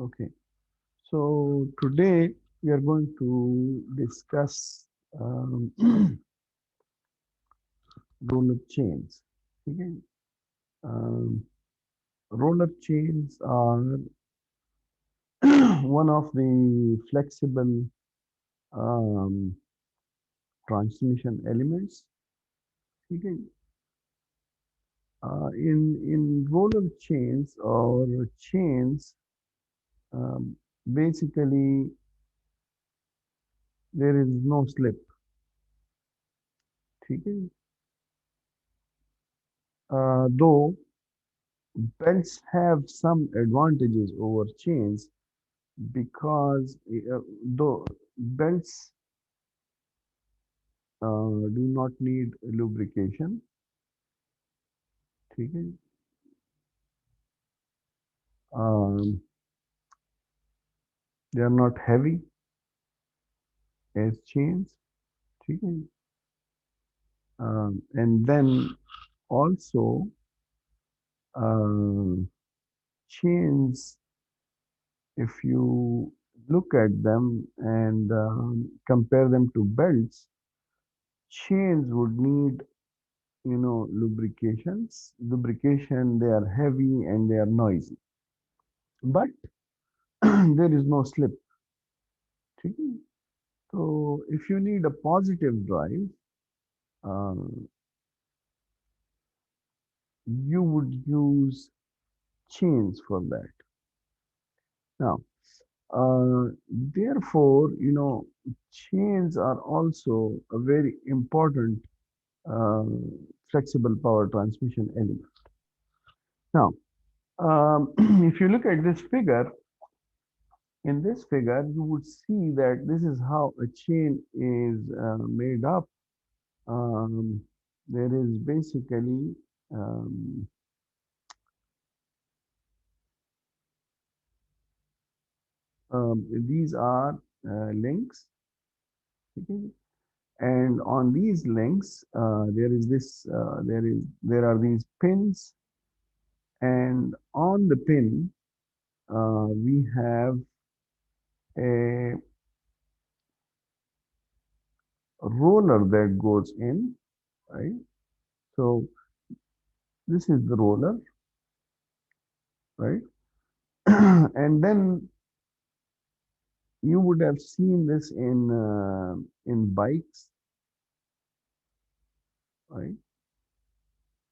Okay. So today we are going to discuss roller chains. Okay. Um, Roller chains are one of the flexible um, transmission elements. Okay. In roller chains or chains, um, basically there is no slip. Okay. Though belts have some advantages over chains because though belts do not need lubrication. ठीक है? Um, they are not heavy as chains. ठीक है? And then also uh, chains, if you look at them and compare them to belts, chains would need lubrication. They are heavy and they are noisy, but there is no slip. ठीक है? So if you need a positive drive, um, you would use chains for that. Now, therefore, chains are also a very important uh, flexible power transmission element. Now, if you look at this figure, in this figure, you would see that this is how a chain is made up. Um, there is basically um, these are links, okay? And on these links, there are these pins, and on the pin, we have a roller that goes in, right? So this is the roller, right? And then you would have seen this in bikes, right?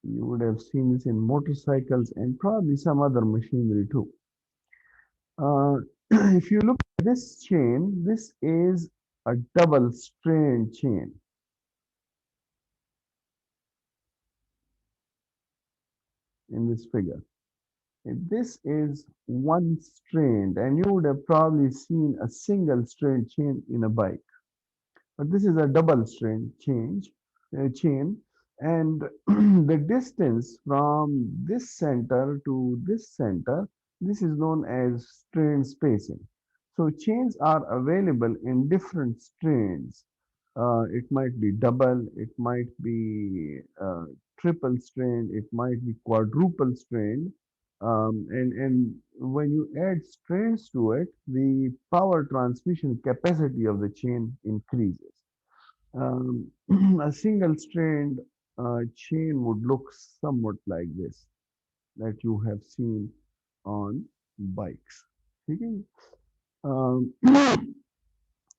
You would have seen this in motorcycles and probably some other machinery too. Uh, if you look at this chain, this is a double strain chain in this figure. And this is one strained, and you would have probably seen a single strain chain in a bike. But this is a double strain chain, and the distance from this center to this center, this is known as strain spacing. So chains are available in different strains. It might be double, it might be triple strain, it might be quadruple strain. And when you add strains to it, the power transmission capacity of the chain increases. Um, a single strand chain would look somewhat like this that you have seen on bikes. Okay? Um,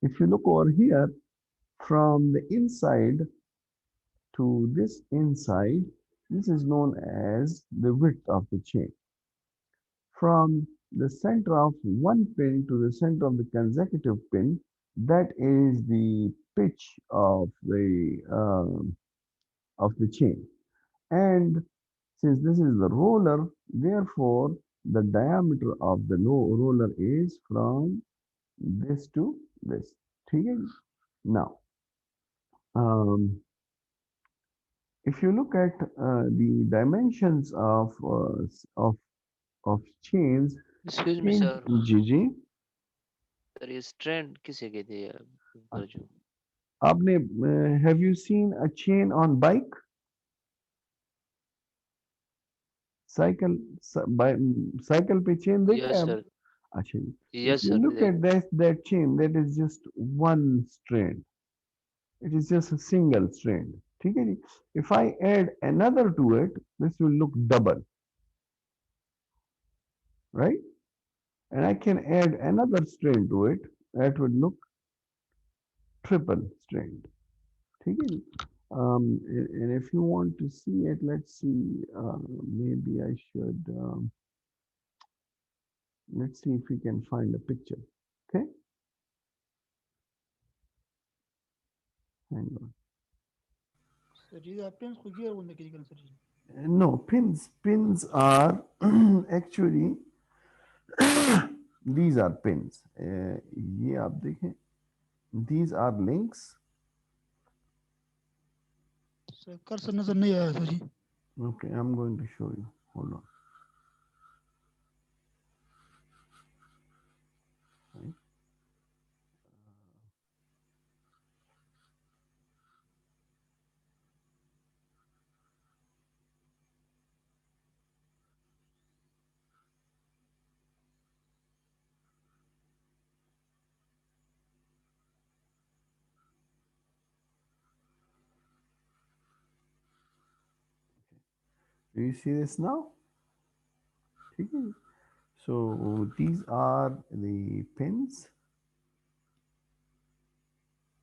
if you look over here from the inside to this inside, this is known as the width of the chain. From the center of one pin to the center of the consecutive pin, that is the pitch of the chain. And since this is the roller, therefore the diameter of the roller is from this to this. Okay? Now, um, if you look at the dimensions of chains, Excuse me, chain sir. GG, Sir, ये strand किसे कहते हैं ऊपर जो? आपने have you seen a chain on bike? Cycle cycle पे chain देखा Yes, है? sir. अच्छा जी, if yes you sir look देख। at that chain, that is just one strand. It is just a single strand. ठीक है जी. If I add another to it, this will look double, right? And I can add another strand to it. That would look triple strand. ठीक है जी. And if you want to see it, let's see. Maybe I should. Let's see if we can find a picture. Okay, hang on. Sir ji आप pen खुद ही बोलने के निकल sir ji No, pins are actually these are pins. ये आप देखें. These are links. Sir कर सर नजर नहीं आया sir ji Okay, I'm going to show you. Hold on. Right. Do you see this now? ठीक है. So these are the pins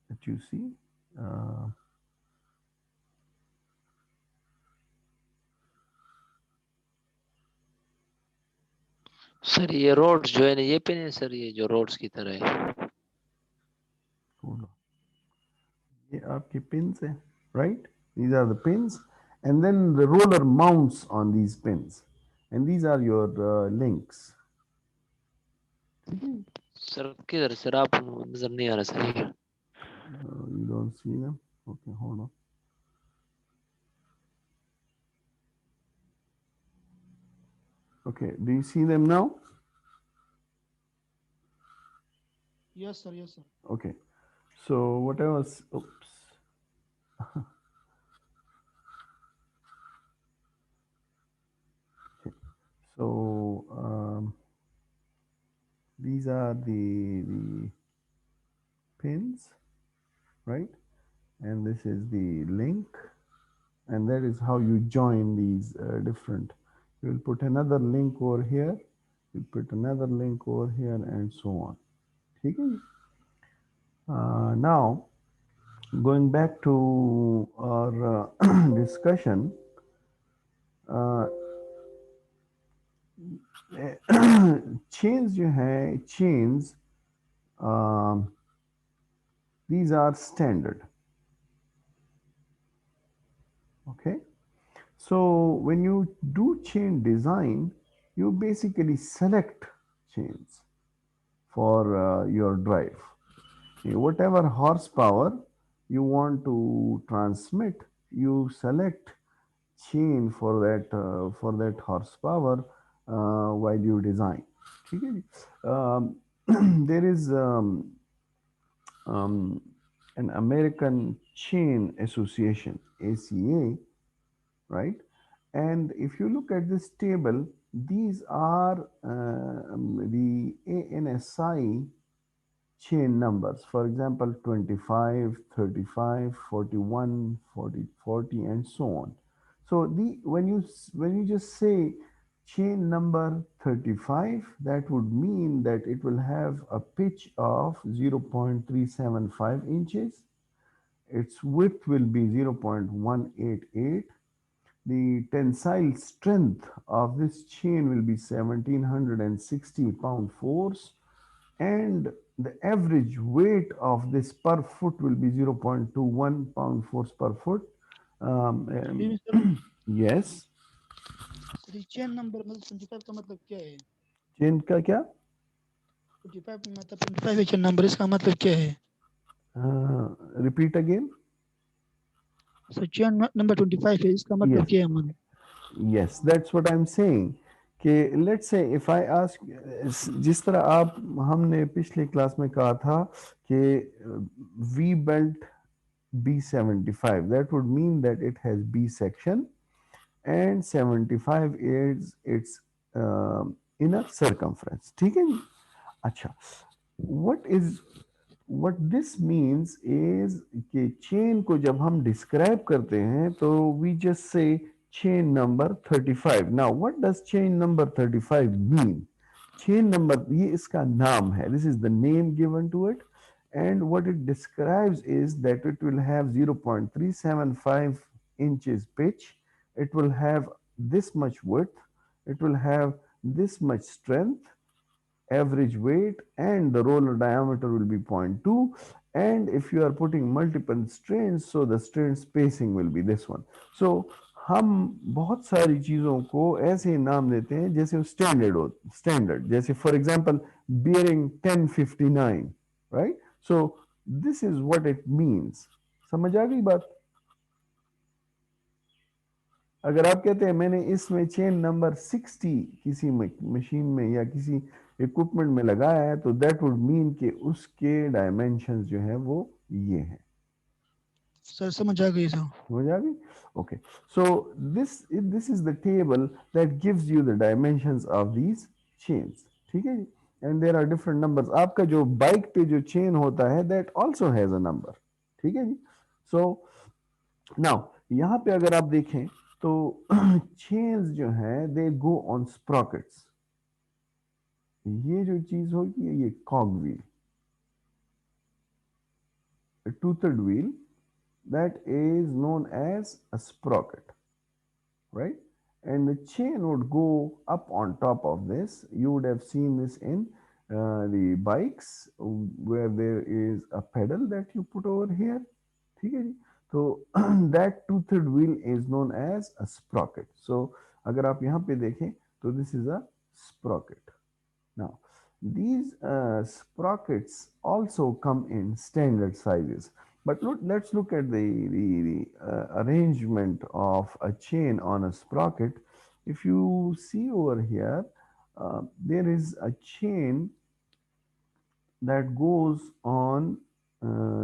that you see. Uh, sir ये रोड्स जो है ना ये पिन है सर, ये जो रोड्स की तरह है। hold on. ये आपके pins हैं, right? These are the pins, and then the roller mounts on these pins, and these are your links. ठीक है. सर किधर सर, आप नजर नहीं आ रहा सर ये। You don't see them? Okay, hold on. Okay, do you see them now? Yes sir yes sir Okay, so what I was, oops. Okay. So these are the pins, right? And this is the link, and that is how you join these different. You will put another link over here, you put another link over here, and so on. Okay. Now, going back to our discussion, uh, chains जो है, chains, um, these are standard. Okay. So when you do chain design, you basically select chains for your drive. Whatever horsepower you want to transmit, you select chain for that horsepower while you design. ठीक है जी. There is um, an American Chain Association, ACA, right? And if you look at this table, these are the ANSI chain numbers. For example, 25, 35, 41, 40, 40, and so on. So the when you just say chain number 35, that would mean that it will have a pitch of 0.375 inches. Its width will be 0.188. The tensile strength of this chain will be 1760 pound force, and the average weight of this per foot will be 0.21 pound force per foot. Actually में sir Yes. Sir ये chain number मतलब 25 का मतलब क्या है Chain का क्या? 25 मतलब 25 चेन नंबर इसका मतलब क्या है Repeat again. Sir chain number 25 है इसका मतलब Yes. क्या है मतलब Yes, that's what I'm saying. कि let's say if I ask, जिस तरह आप हमने पिछले क्लास में कहा था कि V belt B75, that would mean that it has B section and 75 is its inner circumference. ठीक है जी. अच्छा, what is what this means is कि चेन को जब हम डिस्क्राइब करते हैं तो we just say chain number 35. Now what does chain number 35 mean? Chain number, ये इसका नाम है, this is the name given to it, and what it describes is that it will have 0.375 inches pitch, it will have this much width, it will have this much strength, average weight, and the roller diameter will be zero point 0.2, and if you are putting multiple strains, so the strain spacing will be this one. So हम बहुत सारी चीज़ों को ऐसे नाम देते हैं जैसे वो स्टैंडर्ड हो, स्टैंडर्ड, जैसे for example bearing 1059, right? So this is what it means. समझ आ गई बात? अगर आप कहते हैं मैंने इसमें चेन नंबर 60 किसी मशीन में या किसी इक्विपमेंट में लगाया है, तो दैट वुड मीन कि उसके डायमेंशंस जो है वो ये हैं। सर समझ आ गई सर। समझ आ गई? Okay, so this is the table that gives you the dimensions of these chains. ठीक है जी, and there are different numbers. आपका जो बाइक पे जो चेन होता है that also has a number. ठीक है जी। सो नाउ यहाँ पे अगर आप देखें तो चेन्स जो है दे गो ऑन स्प्रॉकेट्स। ये जो चीज होगी ये cog wheel, toothed wheel, that is known as a sprocket, right? And the chain would go up on top of this. You would have seen this in the bikes where there is a pedal that you put over here. ठीक है जी? तो that toothed wheel is known as a sprocket. So अगर आप यहाँ पे देखें तो this is a sprocket. Now, these sprockets also come in standard sizes. But let's look at the arrangement of a chain on a sprocket. If you see over here, there is a chain that goes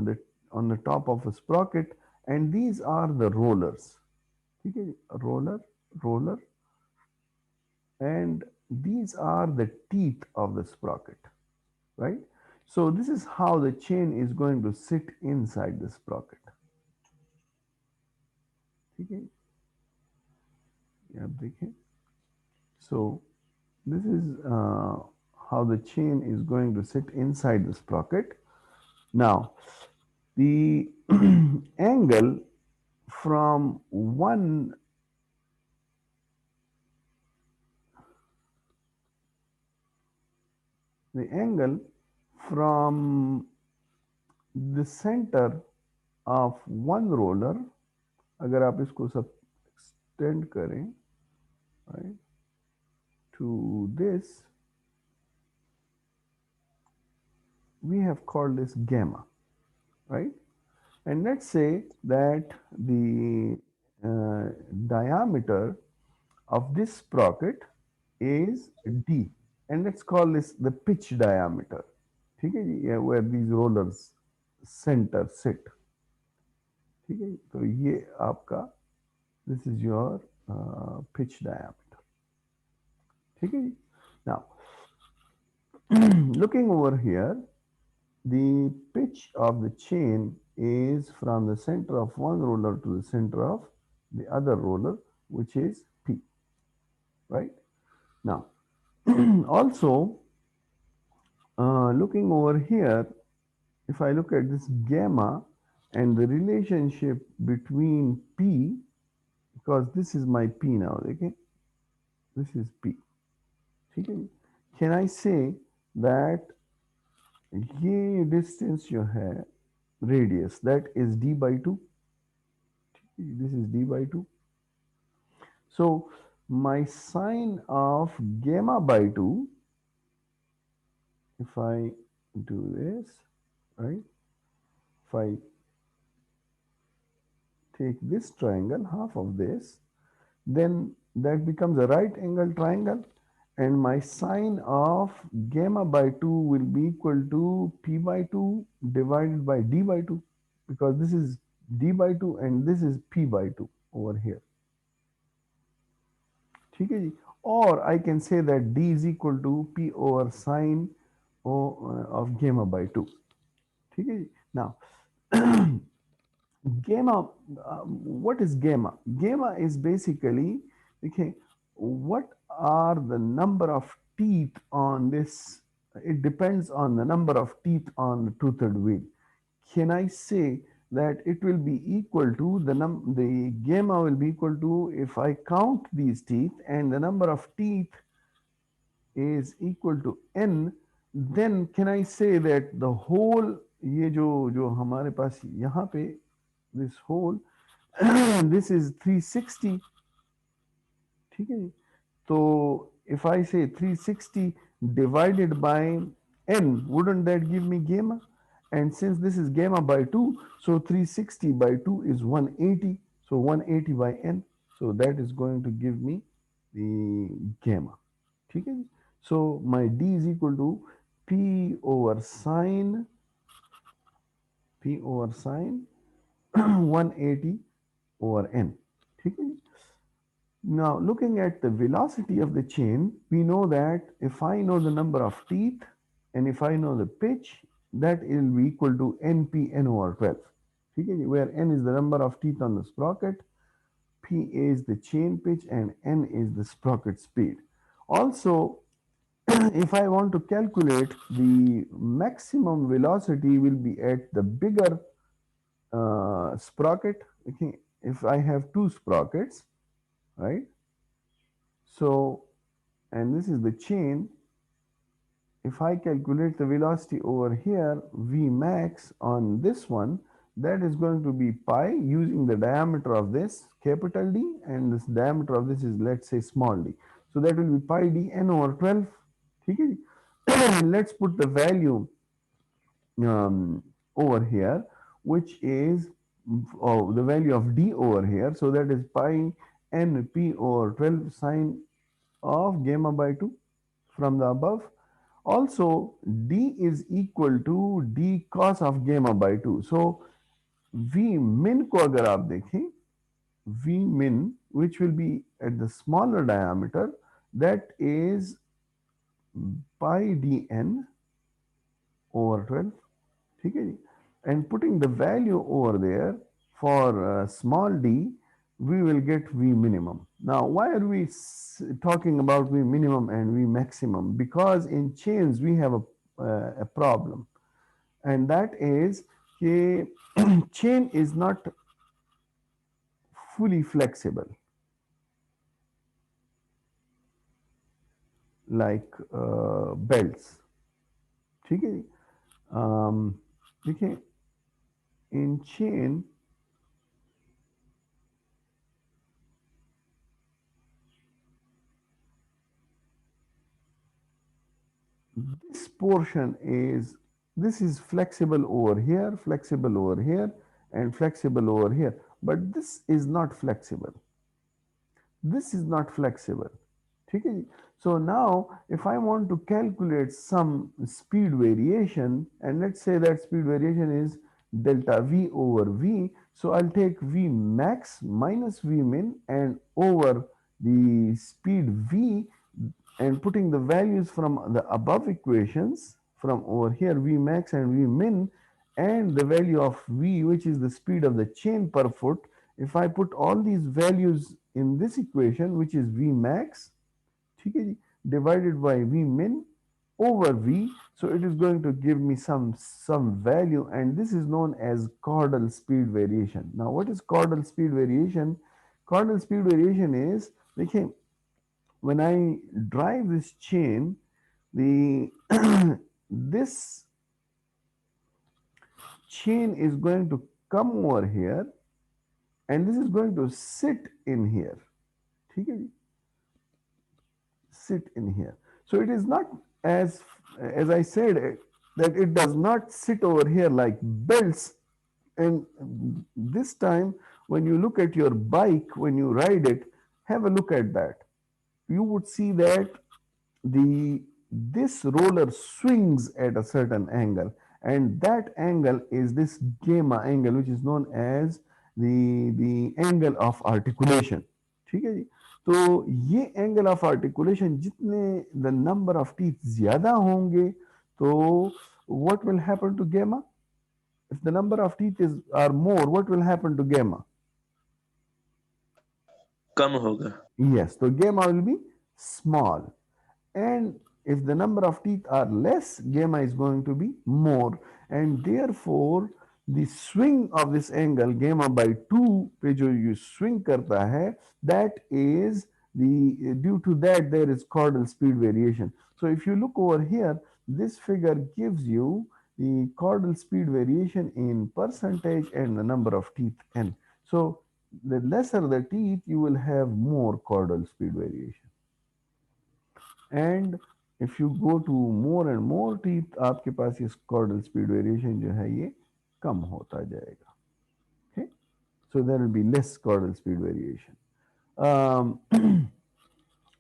the on the top of a sprocket, and these are the rollers. Okay, roller, roller, and these are the teeth of the sprocket, right? So this is how the chain is going to sit inside the sprocket. Okay, yeah, so this is how the chain is going to sit inside the sprocket. Now the angle from one the angle from the center of one roller, अगर आप इसको सब extend करें, right, to this, we have called this gamma, right? And let's say that the diameter of this sprocket is d, and let's call this the pitch diameter. ठीक है जी, where these rollers center sit. ठीक है, तो ये आपका this is your pitch diameter. ठीक है जी. Now looking over here, the pitch of the chain is from the center of one roller to the center of the other roller, which is P, right? Now, also looking over here, if I look at this gamma and the relationship between P, because this is my P now, okay? This is P. Okay? Can I say that ये distance जो है radius, that is d by 2? This is d by 2. So my sine of gamma by 2, if I do this, right, if I take this triangle, half of this, then that becomes a right angle triangle, and my sine of gamma by 2 will be equal to p by 2 divided by d by 2, because this is d by 2 and this is p by 2 over here. ठीक है जी. Or I can say that d is equal to p over sine of gamma by 2. ठीक है जी. Now gamma, what is gamma? Gamma is basically, okay, what are the number of teeth on this? It depends on the number of teeth on the toothed wheel. Can I say that it will be equal to the gamma will be equal to, if I count these teeth and the number of teeth is equal to n, then can I say that the whole, ये जो जो हमारे पास यहाँ पे this whole this is 360. ठीक है जी. तो if I say 360 divided by n, wouldn't that give me gamma? And since this is gamma by 2, so 360 by 2 is 180. So 180 by n, so that is going to give me the gamma. ठीक है जी. So my d is equal to p over sine p over sine 180 over n. ठीक है जी. Now, looking at the velocity of the chain, we know that if I know the number of teeth and if I know the pitch, that will be equal to npn over 12. Okay, where n is the number of teeth on the sprocket, p is the chain pitch, and n is the sprocket speed. Also, if I want to calculate the maximum velocity will be at the bigger sprocket. Okay, if I have two sprockets, right? So, and this is the chain. If I calculate the velocity over here, V max on this one, that is going to be pi using the diameter of this capital D, and this diameter of this is, let's say, small d. So that will be pi d n over 12. Okay? Let's put the value over here, which is the value of d over here. So that is pi n p over 12 sine of gamma by 2 from the above. Also, d is equal to d cos of gamma by 2. So v min को अगर आप देखें, v min, which will be at the smaller diameter, that is pi dn over 12. ठीक है जी. And putting the value over there for small d, we will get V minimum. Now, why are we talking about V minimum and V maximum? Because in chains we have a problem, and that is chain is not fully flexible like belts. ठीक है जी. देखिए, in chain this portion is, this is flexible over here, flexible over here, and flexible over here, but this is not flexible. This is not flexible. ठीक है जी. So now if I want to calculate some speed variation, and let's say that speed variation is delta v over v, so I'll take v max minus v min and over the speed v, and putting the values from the above equations from over here, v max and v min, and the value of v, which is the speed of the chain per foot. If I put all these values in this equation, which is v max, ठीक है जी, divided by v min over v, so it is going to give me some value, and this is known as caudal speed variation. Now, what is caudal speed variation? Caudal speed variation is, देखिए, when I drive this chain, the this chain is going to come over here, and this is going to sit in here. ठीक है जी, sit in here. So it is not as I said, that it does not sit over here like belts. And this time, when you look at your bike, when you ride it, have a look at that. You would see that the this roller swings at a certain angle, and that angle is this gamma angle, which is known as the angle of articulation. ठीक है जी. तो ये angle of articulation जितने the number of teeth ज्यादा होंगे, So what will happen to gamma? If the number of teeth are more, what will happen to gamma? कम होगा. Yes, so gamma will be small. And if the number of teeth are less, gamma is going to be more. And therefore, the swing of this angle, gamma by 2 पे जो you swing करता है, that is due to that there is caudal speed variation. So if you look over here, this figure gives you the caudal speed variation in percentage and the number of teeth n. So the lesser the teeth, you will have more caudal speed variation. And if you go to more and more teeth, आपके पास ये chordal speed variation जो है ये कम होता जाएगा. Okay, so there will be less caudal speed variation.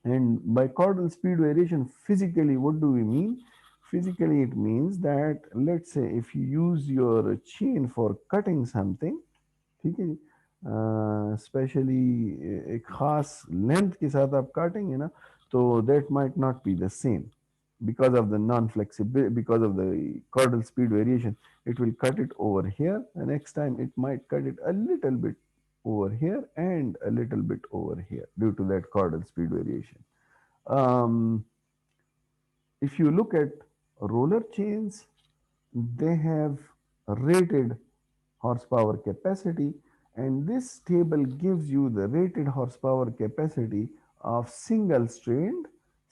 And by caudal speed variation, physically, what do we mean? Physically, it means that, let's say, if you use your chain for cutting something, ठीक है जी, specially एक खास length के साथ आप काटेंगे ना, तो that might not be the same because of the non-flexibility, because of the caudal speed variation. It will cut it over here, the next time it might cut it a little bit over here and a little bit over here due to that caudal speed variation. um, if you look at roller chains, they have rated horsepower capacity, and this table gives you the rated horsepower capacity of single strained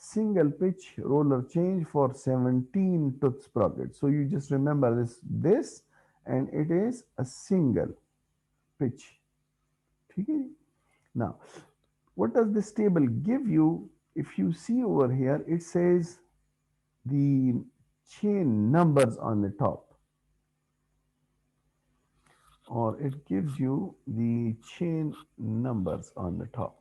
single pitch roller change for 17 tooth sprocket. So you just remember this, and it is a single pitch. Okay. Now what does this table give you? If you see over here, it says the chain numbers on the top, or it gives you the chain numbers on the top.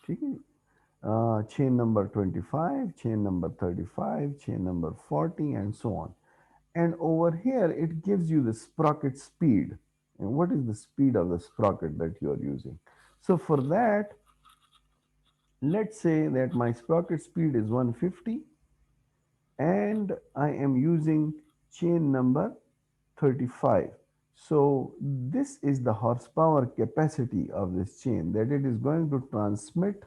ठीक है, chain number 25, chain number 35, chain number 40, and so on. And over here, it gives you the sprocket speed. And what is the speed of the sprocket that you are using? So for that, let's say that my sprocket speed is 150, and I am using chain number 35. So this is the horsepower capacity of this chain, that it is going to transmit.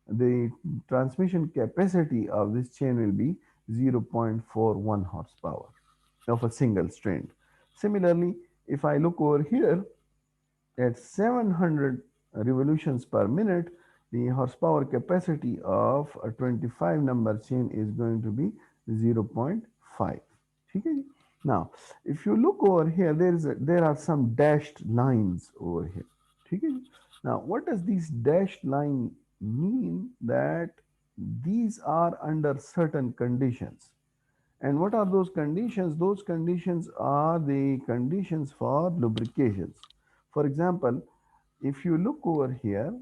The transmission capacity of this chain will be 0.41 horsepower of a single strand. Similarly, if I look over here at 700 revolutions per minute, the horsepower capacity of a 25 number chain is going to be 0.5. Okay? Now, if you look over here, there are some dashed lines over here. Okay? Now, what does these dashed line mean? That these are under certain conditions. And what are those conditions? Those conditions are the conditions for lubrications. For example, if you look over here,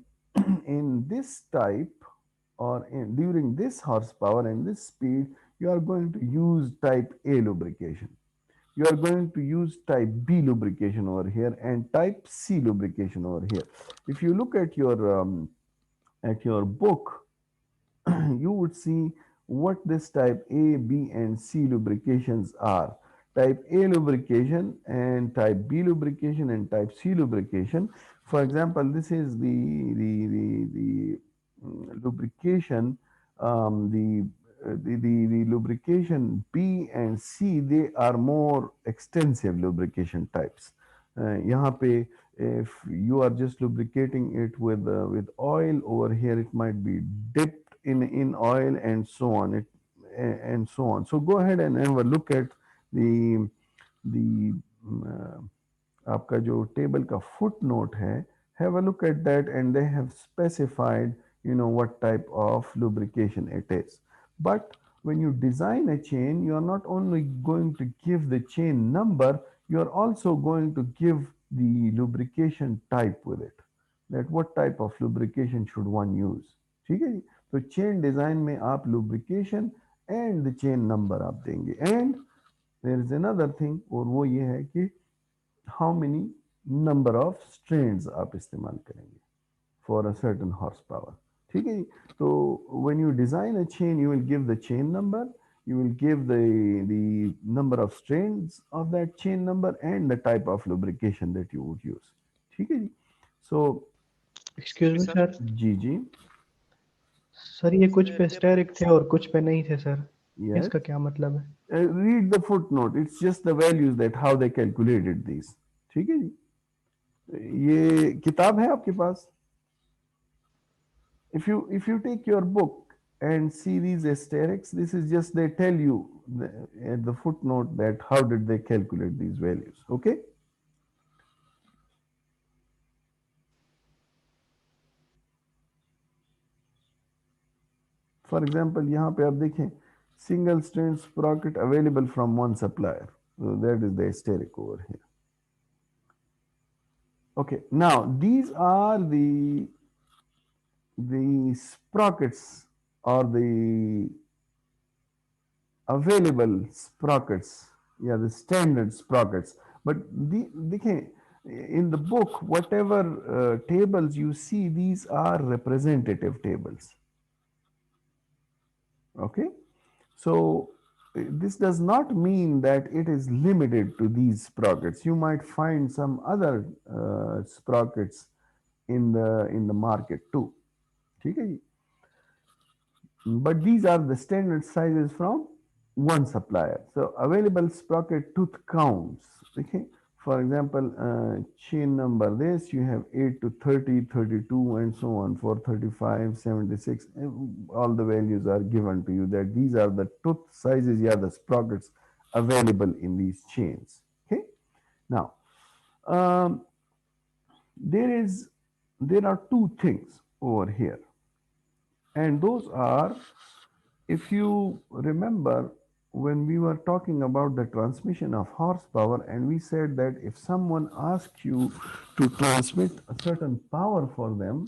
in this type, or during this horsepower and this speed, you are going to use type A lubrication. You are going to use type B lubrication over here and type C lubrication over here. If you look at your book, you would see what this type A, B, and C lubrications are. Type A lubrication and type B lubrication and type C lubrication. For example, this is the lubrication, the lubrication B and C, they are more extensive lubrication types. यहाँ पे if you are just lubricating it with oil, over here it might be dipped in oil, and so on, and so on. So go ahead and have a look at the आपका जो table का footnote है, have a look at that, and they have specified, what type of lubrication it is. But when you design a chain, you are not only going to give the chain number, you are also going to give the lubrication type with it, that what type of lubrication should one use. ठीक है जी, तो chain design में आप lubrication and the chain number आप देंगे. And there is another thing, और वो ये है कि how many number of strands आप इस्तेमाल करेंगे for a certain horsepower. ठीक है जी, So when you design a chain, you will give the chain number, you will give the number of strands of that chain number and the type of lubrication that you would use. ठीक है जी? So excuse me sir, ji जी sir ये कुछ पे steric थे और कुछ पे नहीं थे सर, yes. इसका क्या मतलब है? Read the footnote. It's just the values that how they calculated these. ठीक है जी? ये किताब है आपके पास? If you take your book and see these asterisk, this is just they tell you at the footnote that how did they calculate these values. Okay. For example, यहाँ पे आप देखें single strand sprocket available from one supplier. So that is the asterisk over here. Okay. Now these are the sprockets or the available sprockets, yeah, the standard sprockets. But देखें in the book, whatever tables you see, these are representative tables. Okay, so this does not mean that it is limited to these sprockets. You might find some other sprockets in the market too. ठीक है जी? But these are the standard sizes from one supplier. So available sprocket tooth counts. Okay. For example, chain number this, you have 8 to 30, 32, and so on for 35, 76. All the values are given to you that these are the tooth sizes, yeah, the sprockets available in these chains. Okay. Now, um, there is there are two things over here, and those are, if you remember, when we were talking about the transmission of horsepower, and we said that if someone asks you to transmit a certain power for them,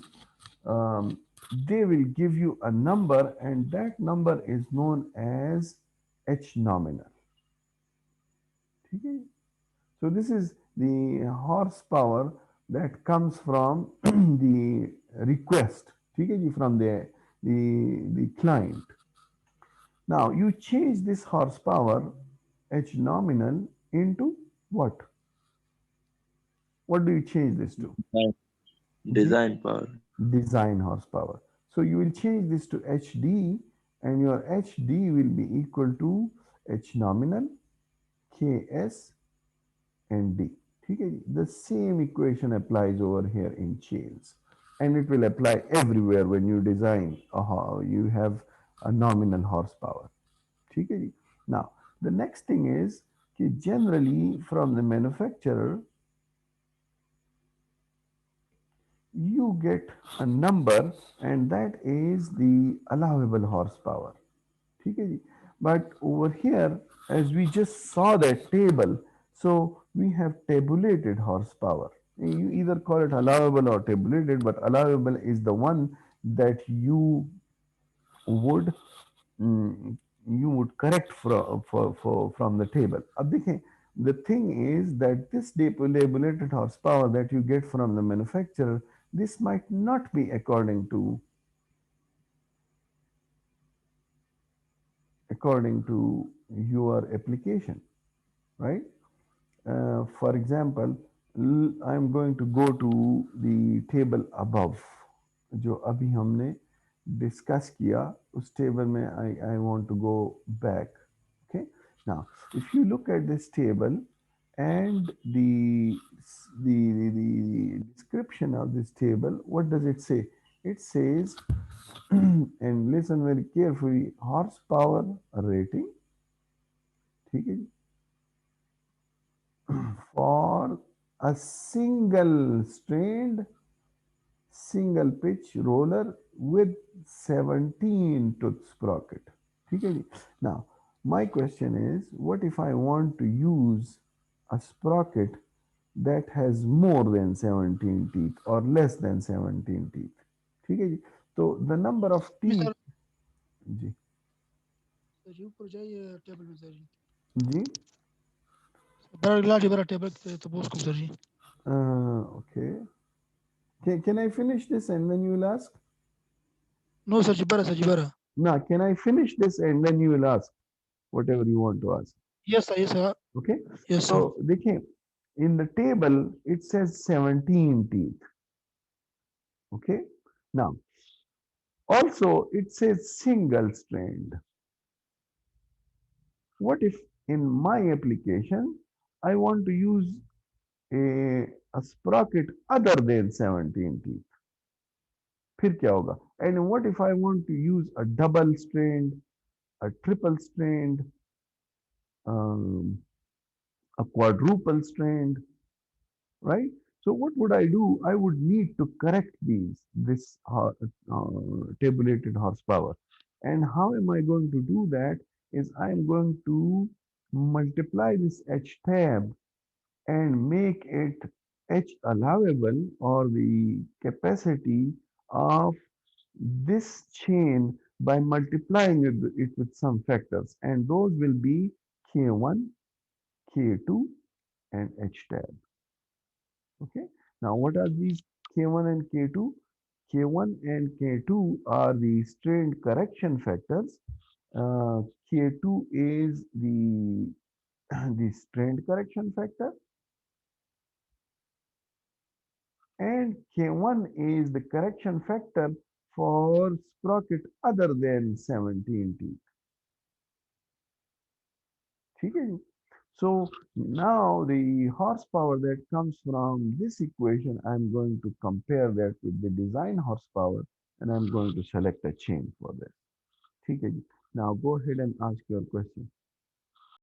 um, they will give you a number, and that number is known as H nominal. Okay? So this is the horsepower that comes from the request, okay, from the client. Now you change this horsepower H nominal into what? What do you change this to? Design power. Design horsepower. So you will change this to HD, and your HD will be equal to H nominal, KS, and D. Okay? The same equation applies over here in chains, and it will apply everywhere when you design you have a nominal horsepower. Okay? Now the next thing is generally from the manufacturer you get a number, and that is the allowable horsepower. Okay? But over here, as we just saw that table, so we have tabulated horsepower. You either call it allowable or tabulated, but allowable is the one that would mm, you would correct from the table. अब देखें, the thing is that this tabulated horsepower that you get from the manufacturer, this might not be according to your application, right? For example, I'm going to go to the table above, जो अभी हमने discuss किया, उस table में I want to go back. Okay. Now, if you look at this table and the description of this table, what does it say? It says, and listen very carefully, horsepower rating, ठीक है जी, for a single strained single pitch roller with 17 tooth sprocket. ठीक है जी? Now, my question is, what if I want to use a sprocket that has more than 17 teeth or less than 17 teeth? ठीक है जी? तो the number of teeth, sir ji जी ऊपर जाइए table में sir ji जी बड़ा लाठी बड़ा टेबल तो बोस को sir ji okay. Can I finish this and then you will ask? No, sir. Jibara, sir. Jibara. Now, can I finish this and then you will ask whatever you want to ask? Yes, sir. Yes, sir. Okay. Yes, sir. So, देखिए, in the table it says 17 teeth. Okay. Now, also it says single strand. What if in my application I want to use a sprocket other than 17 teeth? फिर क्या होगा? And what if I want to use a double strand, a triple strand, um, a quadruple strand, right? So what would I do? I would need to correct this tabulated horsepower. And how am I going to do that? Is I am going to multiply this H tab and make it H allowable, or the capacity of this chain, by multiplying it with some factors, and those will be K1, K2, and H tab. Okay. Now, what are these K1 and K2? K1 and K2 are the strain correction factors. K2 is the the strain correction factor, and K1 is the correction factor for sprocket other than 17 teeth. Okay. So now the horsepower that comes from this equation, I'm going to compare that with the design horsepower, and I'm going to select a chain for that. Okay. Now go ahead and ask your question.